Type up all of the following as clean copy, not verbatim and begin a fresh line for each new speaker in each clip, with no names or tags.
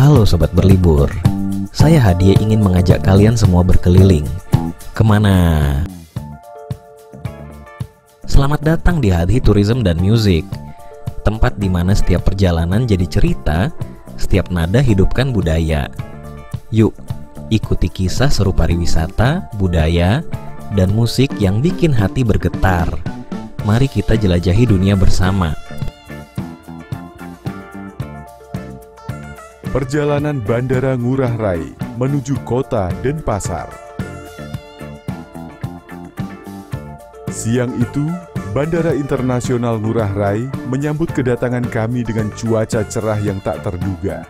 Halo Sobat Berlibur, saya Hadi ingin mengajak kalian semua berkeliling. Kemana? Selamat datang di Hadi Tourism dan Music, tempat di mana setiap perjalanan jadi cerita, setiap nada hidupkan budaya. Yuk, ikuti kisah seru pariwisata, budaya, dan musik yang bikin hati bergetar. Mari kita jelajahi dunia bersama.
Perjalanan Bandara Ngurah Rai menuju kota Denpasar. Siang itu, Bandara Internasional Ngurah Rai menyambut kedatangan kami dengan cuaca cerah yang tak terduga.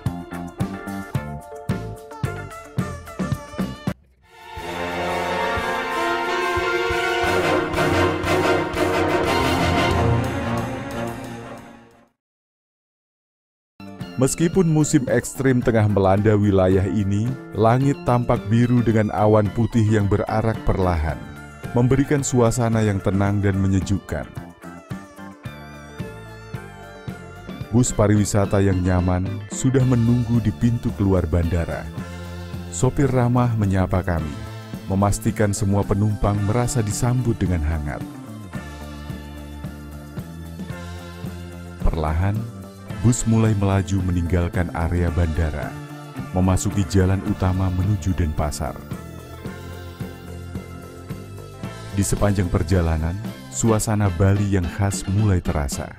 Meskipun musim ekstrim tengah melanda wilayah ini, langit tampak biru dengan awan putih yang berarak perlahan, memberikan suasana yang tenang dan menyejukkan. Bus pariwisata yang nyaman sudah menunggu di pintu keluar bandara. Sopir ramah menyapa kami, memastikan semua penumpang merasa disambut dengan hangat. Perlahan, bus mulai melaju meninggalkan area bandara, memasuki jalan utama menuju Denpasar. Di sepanjang perjalanan, suasana Bali yang khas mulai terasa.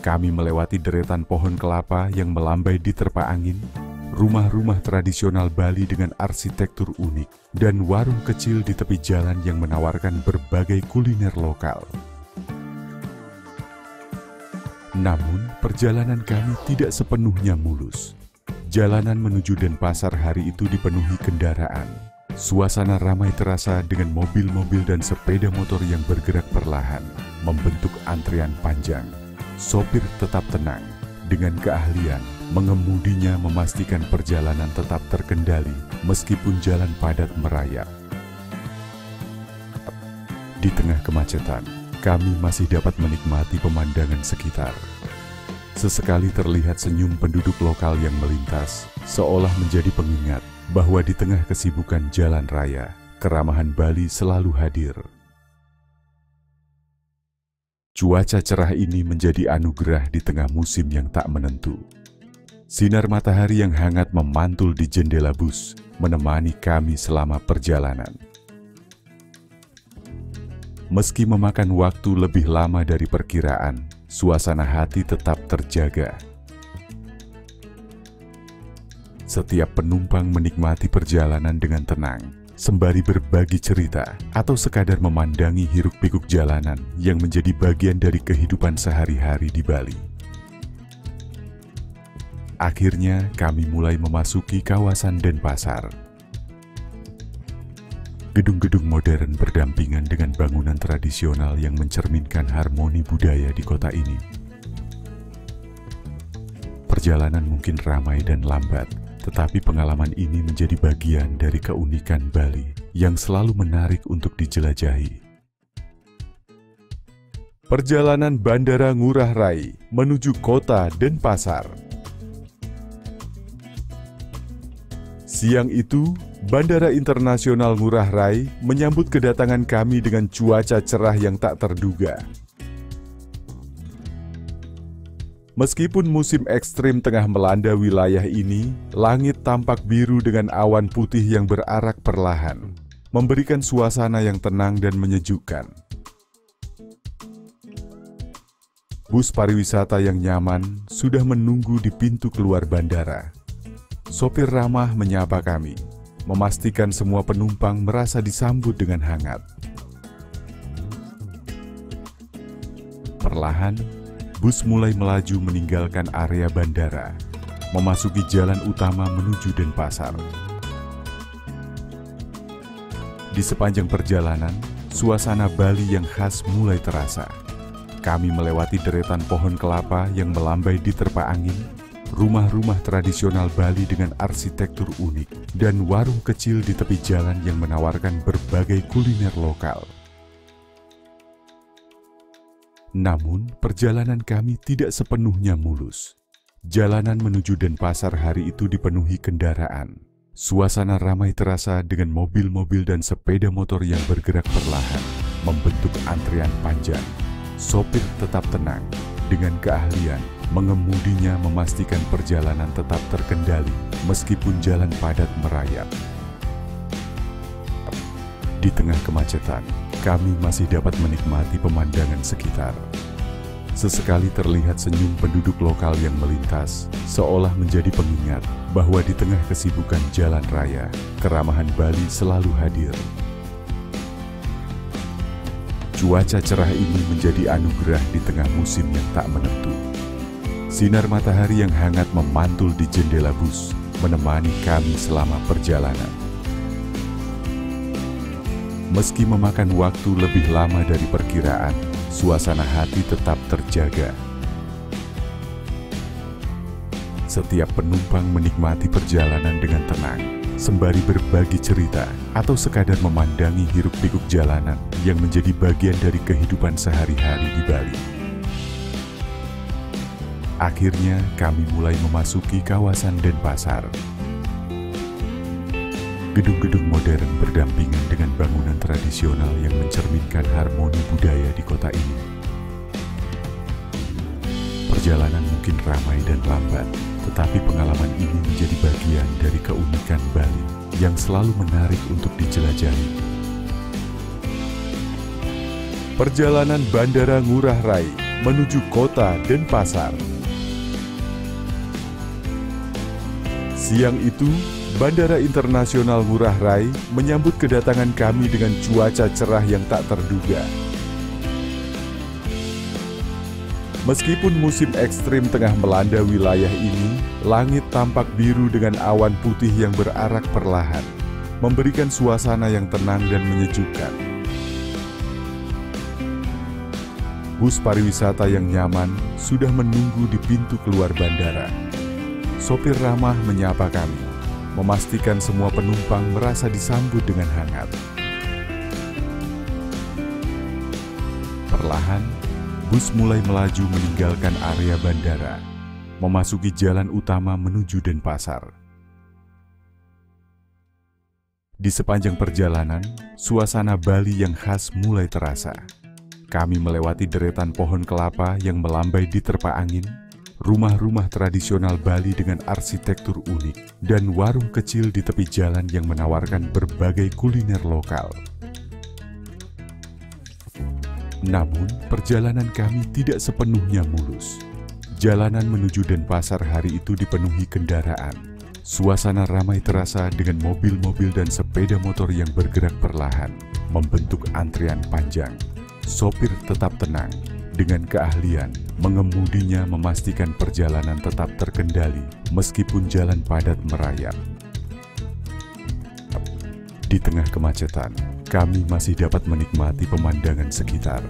Kami melewati deretan pohon kelapa yang melambai di terpa angin, rumah-rumah tradisional Bali dengan arsitektur unik, dan warung kecil di tepi jalan yang menawarkan berbagai kuliner lokal. Namun, perjalanan kami tidak sepenuhnya mulus. Jalanan menuju Denpasar hari itu dipenuhi kendaraan. Suasana ramai terasa dengan mobil-mobil dan sepeda motor yang bergerak perlahan, membentuk antrian panjang. Sopir tetap tenang, dengan keahlian, mengemudinya memastikan perjalanan tetap terkendali meskipun jalan padat merayap. Di tengah kemacetan, kami masih dapat menikmati pemandangan sekitar. Sesekali terlihat senyum penduduk lokal yang melintas, seolah menjadi pengingat bahwa di tengah kesibukan jalan raya, keramahan Bali selalu hadir. Cuaca cerah ini menjadi anugerah di tengah musim yang tak menentu. Sinar matahari yang hangat memantul di jendela bus, menemani kami selama perjalanan. Meski memakan waktu lebih lama dari perkiraan, suasana hati tetap terjaga. Setiap penumpang menikmati perjalanan dengan tenang, sembari berbagi cerita atau sekadar memandangi hiruk-pikuk jalanan yang menjadi bagian dari kehidupan sehari-hari di Bali. Akhirnya, kami mulai memasuki kawasan Denpasar. Gedung-gedung modern berdampingan dengan bangunan tradisional yang mencerminkan harmoni budaya di kota ini. Perjalanan mungkin ramai dan lambat, tetapi pengalaman ini menjadi bagian dari keunikan Bali yang selalu menarik untuk dijelajahi. Perjalanan Bandara Ngurah Rai menuju kota Denpasar. Siang itu, Bandara Internasional Ngurah Rai menyambut kedatangan kami dengan cuaca cerah yang tak terduga. Meskipun musim ekstrim tengah melanda wilayah ini, langit tampak biru dengan awan putih yang berarak perlahan, memberikan suasana yang tenang dan menyejukkan. Bus pariwisata yang nyaman sudah menunggu di pintu keluar bandara. Sopir ramah menyapa kami, memastikan semua penumpang merasa disambut dengan hangat. Perlahan, bus mulai melaju meninggalkan area bandara, memasuki jalan utama menuju Denpasar. Di sepanjang perjalanan, suasana Bali yang khas mulai terasa. Kami melewati deretan pohon kelapa yang melambai di terpa angin, rumah-rumah tradisional Bali dengan arsitektur unik, dan warung kecil di tepi jalan yang menawarkan berbagai kuliner lokal. Namun, perjalanan kami tidak sepenuhnya mulus. Jalanan menuju Denpasar hari itu dipenuhi kendaraan. Suasana ramai terasa dengan mobil-mobil dan sepeda motor yang bergerak perlahan, membentuk antrian panjang. Sopir tetap tenang, dengan keahlian, mengemudinya memastikan perjalanan tetap terkendali meskipun jalan padat merayap. Di tengah kemacetan, kami masih dapat menikmati pemandangan sekitar. Sesekali terlihat senyum penduduk lokal yang melintas, seolah menjadi pengingat bahwa di tengah kesibukan jalan raya, keramahan Bali selalu hadir. Cuaca cerah ini menjadi anugerah di tengah musim yang tak menentu. Sinar matahari yang hangat memantul di jendela bus, menemani kami selama perjalanan. Meski memakan waktu lebih lama dari perkiraan, suasana hati tetap terjaga. Setiap penumpang menikmati perjalanan dengan tenang, sembari berbagi cerita atau sekadar memandangi hiruk-pikuk jalanan yang menjadi bagian dari kehidupan sehari-hari di Bali. Akhirnya kami mulai memasuki kawasan Denpasar. Gedung-gedung modern berdampingan dengan bangunan tradisional yang mencerminkan harmoni budaya di kota ini. Perjalanan mungkin ramai dan lambat, tetapi pengalaman ini menjadi bagian dari keunikan Bali yang selalu menarik untuk dijelajahi. Perjalanan Bandara Ngurah Rai menuju kota Denpasar. Siang itu, Bandara Internasional Ngurah Rai menyambut kedatangan kami dengan cuaca cerah yang tak terduga. Meskipun musim ekstrim tengah melanda wilayah ini, langit tampak biru dengan awan putih yang berarak perlahan, memberikan suasana yang tenang dan menyejukkan. Bus pariwisata yang nyaman sudah menunggu di pintu keluar bandara. Sopir ramah menyapa kami, memastikan semua penumpang merasa disambut dengan hangat. Perlahan, bus mulai melaju meninggalkan area bandara, memasuki jalan utama menuju Denpasar. Di sepanjang perjalanan, suasana Bali yang khas mulai terasa. Kami melewati deretan pohon kelapa yang melambai di terpa angin, rumah-rumah tradisional Bali dengan arsitektur unik, dan warung kecil di tepi jalan yang menawarkan berbagai kuliner lokal. Namun, perjalanan kami tidak sepenuhnya mulus. Jalanan menuju Denpasar hari itu dipenuhi kendaraan. Suasana ramai terasa dengan mobil-mobil dan sepeda motor yang bergerak perlahan, membentuk antrian panjang. Sopir tetap tenang, dengan keahlian, mengemudinya memastikan perjalanan tetap terkendali meskipun jalan padat merayap. Di tengah kemacetan, kami masih dapat menikmati pemandangan sekitar.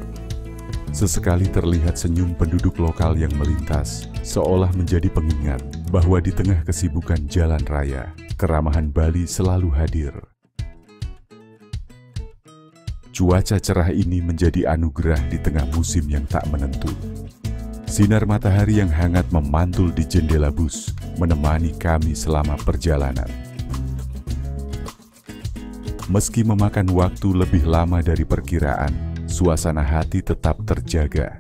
Sesekali terlihat senyum penduduk lokal yang melintas, seolah menjadi pengingat bahwa di tengah kesibukan jalan raya, keramahan Bali selalu hadir. Cuaca cerah ini menjadi anugerah di tengah musim yang tak menentu. Sinar matahari yang hangat memantul di jendela bus, menemani kami selama perjalanan. Meski memakan waktu lebih lama dari perkiraan, suasana hati tetap terjaga.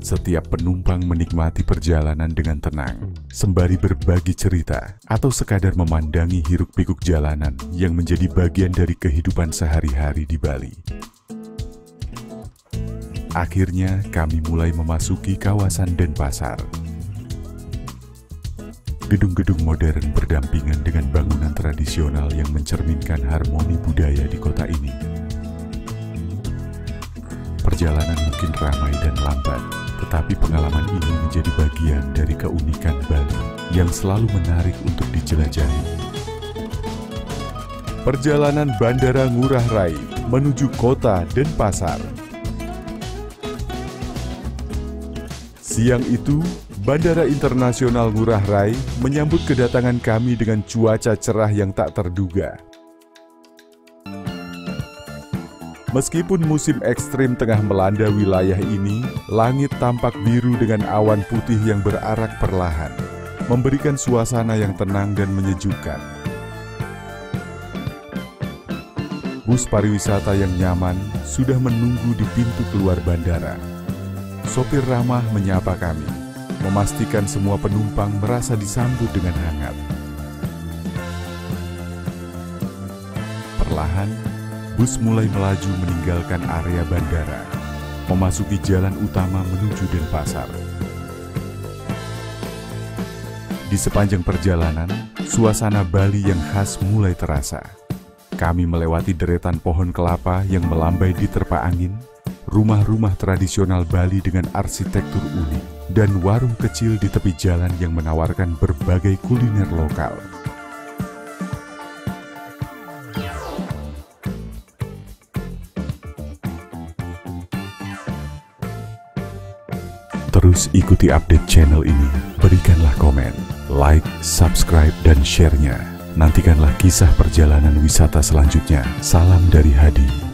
Setiap penumpang menikmati perjalanan dengan tenang, sembari berbagi cerita atau sekadar memandangi hiruk-pikuk jalanan yang menjadi bagian dari kehidupan sehari-hari di Bali. Akhirnya kami mulai memasuki kawasan Denpasar. Gedung-gedung modern berdampingan dengan bangunan tradisional yang mencerminkan harmoni budaya di kota ini. Perjalanan mungkin ramai dan lambat, tetapi pengalaman ini menjadi bagian dari keunikan Bali yang selalu menarik untuk dijelajahi. Perjalanan Bandara Ngurah Rai menuju kota Denpasar. Siang itu, Bandara Internasional Ngurah Rai menyambut kedatangan kami dengan cuaca cerah yang tak terduga. Meskipun musim ekstrim tengah melanda wilayah ini, langit tampak biru dengan awan putih yang berarak perlahan, memberikan suasana yang tenang dan menyejukkan. Bus pariwisata yang nyaman sudah menunggu di pintu keluar bandara. Sopir ramah menyapa kami, memastikan semua penumpang merasa disambut dengan hangat. Perlahan, bus mulai melaju meninggalkan area bandara, memasuki jalan utama menuju Denpasar. Di sepanjang perjalanan, suasana Bali yang khas mulai terasa. Kami melewati deretan pohon kelapa yang melambai di terpa angin, rumah-rumah tradisional Bali dengan arsitektur unik, dan warung kecil di tepi jalan yang menawarkan berbagai kuliner lokal. Terus ikuti update channel ini, berikanlah komen, like, subscribe, dan share-nya. Nantikanlah kisah perjalanan wisata selanjutnya. Salam dari Hadi.